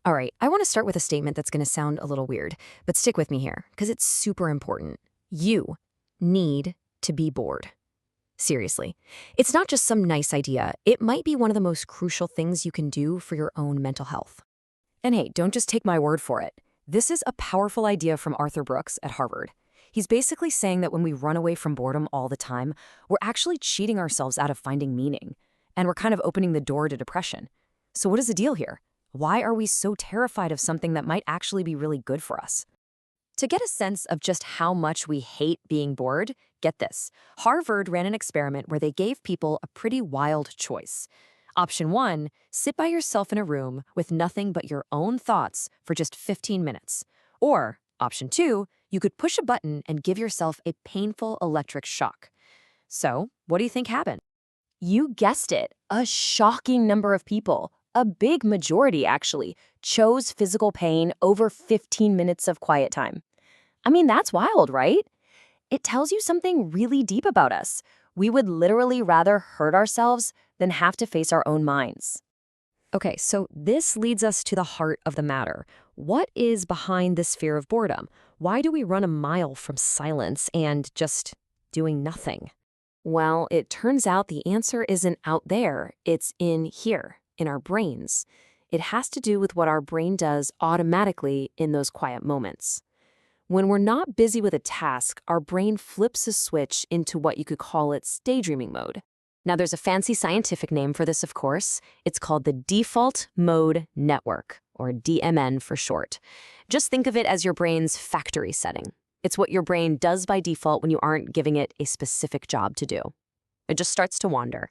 All right, I want to start with a statement that's going to sound a little weird, but stick with me here, because it's super important. You need to be bored. Seriously. It's not just some nice idea. It might be one of the most crucial things you can do for your own mental health. And hey, don't just take my word for it. This is a powerful idea from Arthur Brooks at Harvard. He's basically saying that when we run away from boredom all the time, we're actually cheating ourselves out of finding meaning, and we're kind of opening the door to depression. So what is the deal here? Why are we so terrified of something that might actually be really good for us? To get a sense of just how much we hate being bored, get this. Harvard ran an experiment where they gave people a pretty wild choice. Option 1, sit by yourself in a room with nothing but your own thoughts for just 15 minutes. Or, option 2, you could push a button and give yourself a painful electric shock. So, what do you think happened? You guessed it, a shocking number of people, a big majority actually, chose physical pain over 15 minutes of quiet time. I mean, that's wild, right? It tells you something really deep about us. We would literally rather hurt ourselves than have to face our own minds. Okay, so this leads us to the heart of the matter. What is behind this fear of boredom? Why do we run a mile from silence and just doing nothing? Well, it turns out the answer isn't out there. It's in here, in our brains. It has to do with what our brain does automatically in those quiet moments. When we're not busy with a task, our brain flips a switch into what you could call its daydreaming mode. Now, there's a fancy scientific name for this, of course. It's called the default mode network, or DMN for short. Just think of it as your brain's factory setting. It's what your brain does by default when you aren't giving it a specific job to do. It just starts to wander.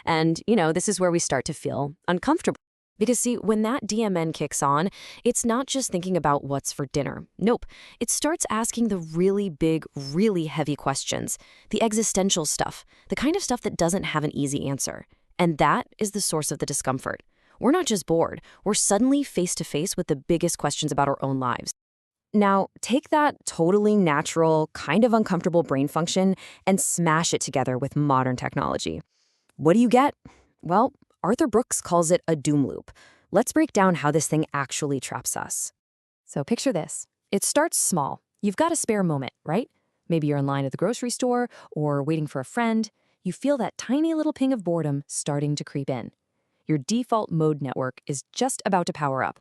And, this is where we start to feel uncomfortable. Because see, when that DMN kicks on, it's not just thinking about what's for dinner. Nope. It starts asking the really big, really heavy questions, the existential stuff, the kind of stuff that doesn't have an easy answer. And that is the source of the discomfort. We're not just bored. We're suddenly face to face with the biggest questions about our own lives. Now, take that totally natural, kind of uncomfortable brain function and smash it together with modern technology. What do you get? Well, Arthur Brooks calls it a doom loop. Let's break down how this thing actually traps us. So picture this. It starts small. You've got a spare moment, right? Maybe you're in line at the grocery store or waiting for a friend. You feel that tiny little ping of boredom starting to creep in. Your default mode network is just about to power up.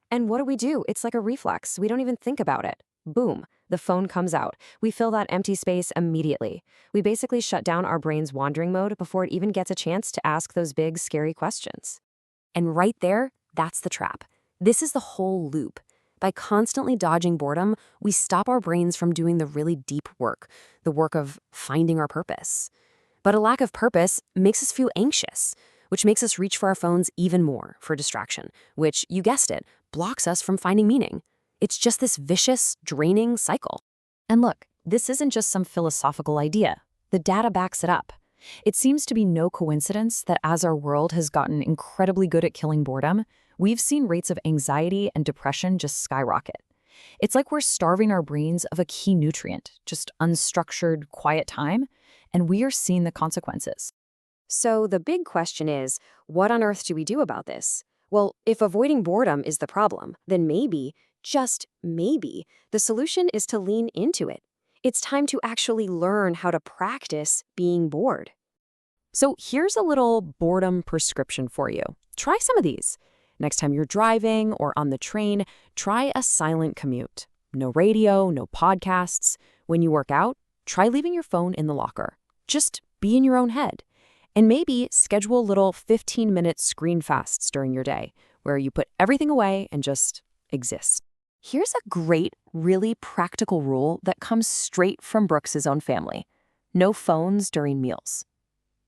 And what do? It's like a reflex. We don't even think about it. Boom, the phone comes out. We fill that empty space immediately. We basically shut down our brain's wandering mode before it even gets a chance to ask those big, scary questions. And right there, that's the trap. This is the whole loop. By constantly dodging boredom, we stop our brains from doing the really deep work, the work of finding our purpose. But a lack of purpose makes us feel anxious, which makes us reach for our phones even more for distraction, which, you guessed it, blocks us from finding meaning. It's just this vicious, draining cycle. And look, this isn't just some philosophical idea. The data backs it up. It seems to be no coincidence that as our world has gotten incredibly good at killing boredom, we've seen rates of anxiety and depression just skyrocket. It's like we're starving our brains of a key nutrient, just unstructured, quiet time, and we are seeing the consequences. So the big question is, what on earth do we do about this? Well, if avoiding boredom is the problem, then maybe, just maybe, the solution is to lean into it. It's time to actually learn how to practice being bored. So here's a little boredom prescription for you. Try some of these. Next time you're driving or on the train, try a silent commute. No radio, no podcasts. When you work out, try leaving your phone in the locker. Just be in your own head. And maybe schedule little 15-minute screen fasts during your day, where you put everything away and just exist. Here's a great, really practical rule that comes straight from Brooks's own family. No phones during meals.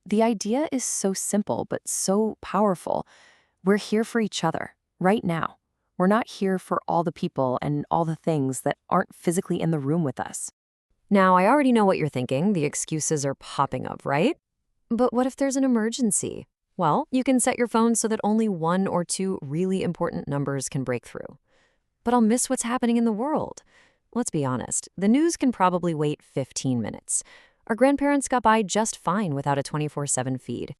The idea is so simple, but so powerful. We're here for each other, right now. We're not here for all the people and all the things that aren't physically in the room with us. Now, I already know what you're thinking. The excuses are popping up, right? But what if there's an emergency? Well, you can set your phone so that only 1 or 2 really important numbers can break through. But I'll miss what's happening in the world. Let's be honest, the news can probably wait 15 minutes. Our grandparents got by just fine without a 24/7 feed.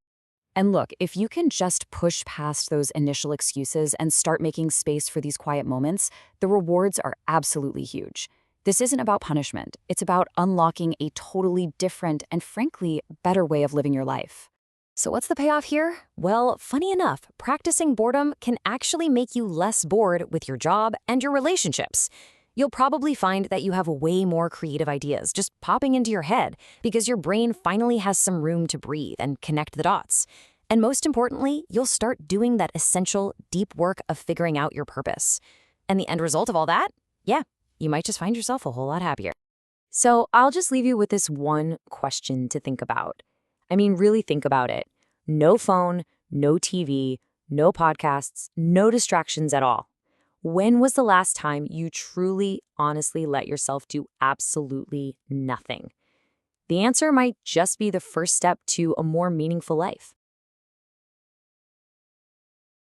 And look, if you can just push past those initial excuses and start making space for these quiet moments, the rewards are absolutely huge. This isn't about punishment. It's about unlocking a totally different and frankly, better way of living your life. So what's the payoff here? Well, funny enough, practicing boredom can actually make you less bored with your job and your relationships. You'll probably find that you have way more creative ideas just popping into your head because your brain finally has some room to breathe and connect the dots. And most importantly, you'll start doing that essential, deep work of figuring out your purpose. And the end result of all that? Yeah, you might just find yourself a whole lot happier. So I'll just leave you with this one question to think about. I mean, really think about it. No phone, no TV, no podcasts, no distractions at all. When was the last time you truly, honestly let yourself do absolutely nothing? The answer might just be the first step to a more meaningful life.